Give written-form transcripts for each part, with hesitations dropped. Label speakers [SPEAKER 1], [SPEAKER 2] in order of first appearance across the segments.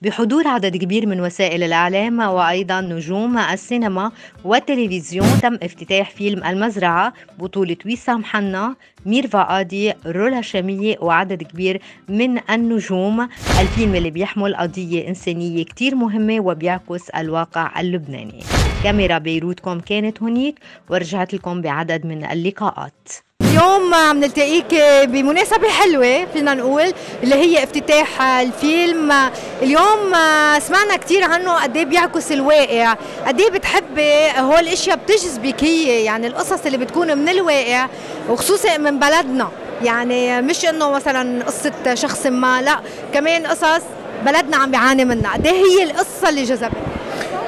[SPEAKER 1] بحضور عدد كبير من وسائل الإعلام وأيضا نجوم السينما والتلفزيون، تم افتتاح فيلم المزرعة بطولة وسام حنا، مير فؤادي، رولا شامية وعدد كبير من النجوم. الفيلم اللي بيحمل قضية إنسانية كتير مهمة وبيعكس الواقع اللبناني. كاميرا بيروتكم كانت هناك ورجعت لكم بعدد من اللقاءات.
[SPEAKER 2] اليوم عم نلتقيك بمناسبة حلوة فينا نقول، اللي هي افتتاح الفيلم. اليوم سمعنا كتير عنه، قد ايه بيعكس الواقع، قد ايه بتحبي هول الاشياء بتجذبك هي، يعني القصص اللي بتكون من الواقع وخصوصا من بلدنا، يعني مش انه مثلا قصة شخص ما، لا كمان قصص بلدنا عم بيعاني منها. قد ايه هي القصة اللي جذبتك؟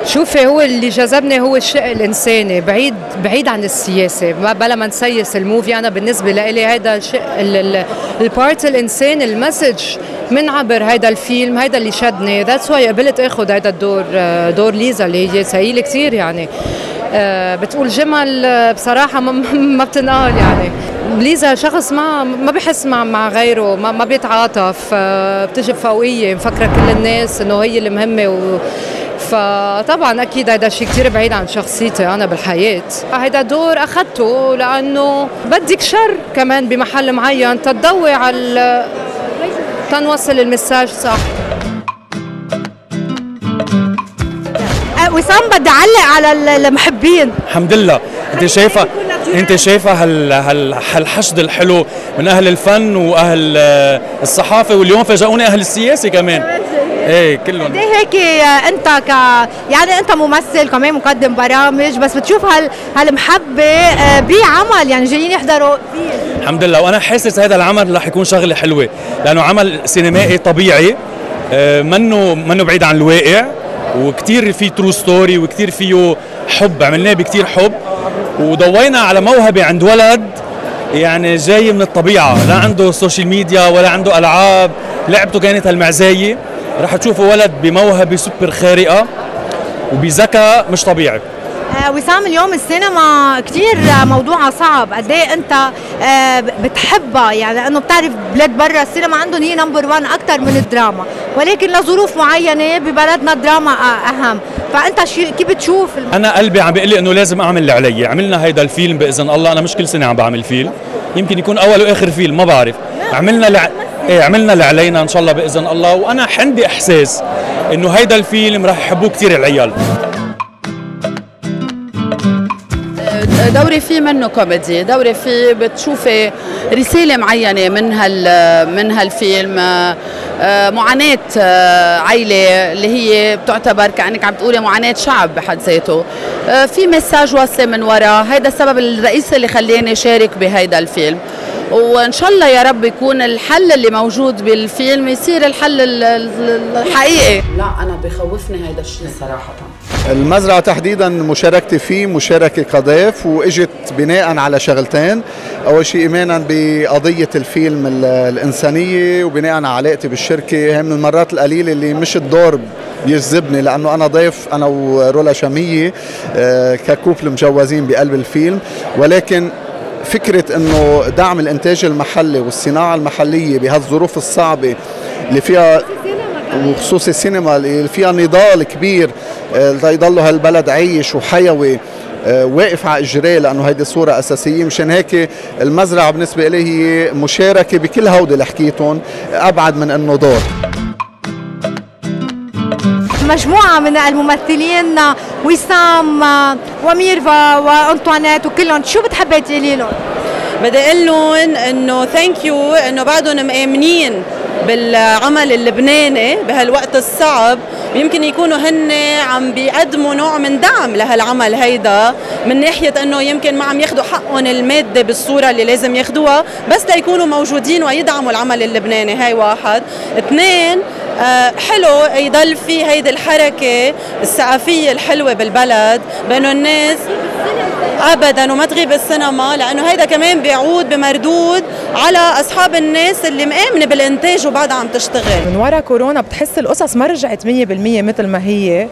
[SPEAKER 3] شوفي، هو اللي جذبني هو الشق الانساني، بعيد عن السياسه، بلا ما نسيس الموفي. انا بالنسبه لي هذا الشق البارت الانساني، المسج من عبر هذا الفيلم، هذا اللي شدني. ذاتس واي قبلت اخذ هذا الدور، دور ليزا اللي هي سهيله كثير، يعني بتقول جمل بصراحه ما بتنقال. يعني ليزا شخص ما بحس مع غيره، ما بيتعاطف، بتجي فوقيه، مفكره كل الناس انه هي المهمه فطبعا اكيد هذا شيء كثير بعيد عن شخصيتي انا بالحياه. هذا دور اخذته لانه بدك شر كمان بمحل معين تضوي على تنوصل المساج صح.
[SPEAKER 2] وسام، بدي اعلق على المحبين.
[SPEAKER 4] الحمد لله. انت شايفه هالحشد الحلو من اهل الفن واهل الصحافه، واليوم فاجئوني اهل السياسه كمان. ايه كلهم.
[SPEAKER 2] قد ايه هيك انت يعني انت ممثل كمان مقدم برامج، بس بتشوف هالمحبه بعمل، يعني جايين يحضروا فيه.
[SPEAKER 4] الحمد لله، وانا حاسس هذا العمل رح يكون شغله حلوه، لانه عمل سينمائي طبيعي، منه بعيد عن الواقع، وكتير فيه ترو ستوري، وكتير فيه حب، عملناه بكتير حب، وضوينا على موهبه عند ولد يعني جاي من الطبيعه، لا عنده سوشيال ميديا ولا عنده العاب، لعبته كانت هالمعزايه. رح تشوفوا ولد بموهبه سوبر خارقه وبذكاء مش طبيعي.
[SPEAKER 2] وسام، اليوم السينما كتير موضوعها صعب، قد ايه انت بتحبها؟ يعني لانه بتعرف بلاد برا السينما عندهم هي نمبر 1 اكثر من الدراما، ولكن لظروف معينه ببلدنا الدراما اهم. فانت كيف بتشوف
[SPEAKER 4] انا قلبي عم بيقول لي انه لازم اعمل اللي علي. عملنا هيدا الفيلم باذن الله، انا مش كل سنه عم بعمل فيلم، يمكن يكون اول واخر فيلم ما بعرف. عملنا اللي علينا ان شاء الله باذن الله، وانا عندي احساس انه هيدا الفيلم راح يحبوه كثير العيال.
[SPEAKER 5] دوري فيه منه كوميدي، دوري فيه بتشوفي رسالة معينة من هالفيلم، معاناة عائلة اللي هي بتعتبر كأنك عم تقولي معاناة شعب بحد ذاته، في مساج واصل من وراء. هيدا السبب الرئيسي اللي خليني شارك بهيدا الفيلم، وان شاء الله يا رب يكون الحل اللي موجود بالفيلم يصير الحل الحقيقي. لا انا بخوفني هيدا الشيء صراحه.
[SPEAKER 6] المزرعة تحديدا مشاركتي فيه مشاركة كضيف، واجت بناء على شغلتين. اول شيء ايمانا بقضية الفيلم الانسانية، وبناء على علاقتي بالشركة. هي من المرات القليلة اللي مش الدور بيجذبني، لانه انا ضيف انا ورولا شامية ككوبل مجوزين بقلب الفيلم، ولكن فكرة انه دعم الانتاج المحلي والصناعة المحلية بهالظروف الصعبة اللي فيها، وخصوص السينما اللي فيها نضال كبير ليضل هالبلد عايش وحيوي واقف على اجريه، لانه هيدي صورة اساسية. مشان هيك المزرعة بالنسبة لي هي مشاركة بكل هودي اللي حكيتهم، ابعد من انه دور.
[SPEAKER 2] مجموعة من الممثلين، وسام وميرفا وانطوانيت وكلهم، شو بتحبي تقولي لهم؟
[SPEAKER 7] بدي اقول لهم انه ثانك يو، انه بعدهم مآمنين بالعمل اللبناني بهالوقت الصعب، ويمكن يكونوا هن عم بيقدموا نوع من دعم لهالعمل هيدا، من ناحية انه يمكن ما عم ياخذوا حقهم المادي بالصورة اللي لازم ياخذوها، بس ليكونوا موجودين ويدعموا العمل اللبناني. هاي واحد. اثنين، حلو يضل في هيدي الحركة الثقافية الحلوة بالبلد، بأنه الناس أبدا وما تغيب السينما، لأنه هيدا كمان بيعود بمردود على أصحاب الناس اللي مآمنة بالإنتاج وبعدها عم تشتغل.
[SPEAKER 3] من وراء كورونا بتحس القصص ما رجعت 100% مثل ما هي،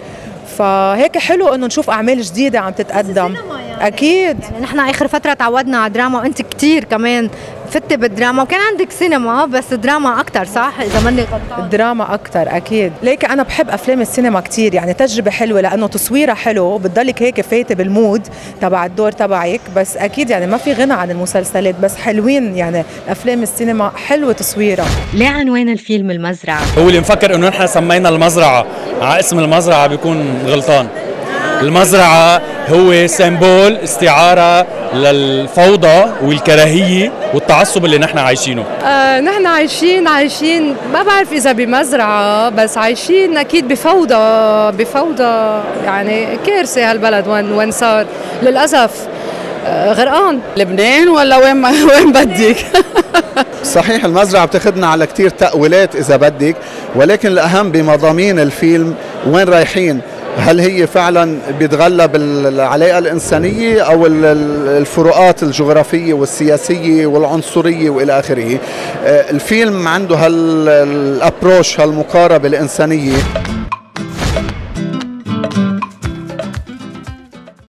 [SPEAKER 3] فهيك حلو انه نشوف اعمال جديده عم تتقدم.
[SPEAKER 2] يعني. اكيد، يعني نحن اخر فتره تعودنا على دراما، وانت كثير كمان فتي بالدراما، وكان عندك سينما بس دراما اكثر صح اذا ماني غلطان؟
[SPEAKER 8] دراما اكثر اكيد، ليك انا بحب افلام السينما كثير، يعني تجربه حلوه لانه تصويرها حلو، بتضلك هيك فايته بالمود تبع الدور تبعك، بس اكيد يعني ما في غنى عن المسلسلات، بس حلوين يعني افلام السينما حلوه تصويرها.
[SPEAKER 1] ليه عنوان الفيلم المزرعة؟
[SPEAKER 4] هو اللي مفكر انه نحن سمينا المزرعه على اسم المزرعه بيكون غلطان. المزرعه هو سيمبول استعاره للفوضى والكراهيه والتعصب اللي نحن عايشينه.
[SPEAKER 3] نحن عايشين ما بعرف اذا بمزرعه، بس عايشين اكيد بفوضى يعني كارثه هالبلد وين صار للاسف غرقان.
[SPEAKER 5] لبنان ولا وين بدك؟
[SPEAKER 6] صحيح المزرعة بتاخدنا على كتير تأويلات إذا بدك، ولكن الأهم بمضامين الفيلم وين رايحين. هل هي فعلا بيتغلب العلاقة الإنسانية أو الفروقات الجغرافية والسياسية والعنصرية وإلى آخره. الفيلم عنده هالأبروش هالمقاربة الإنسانية.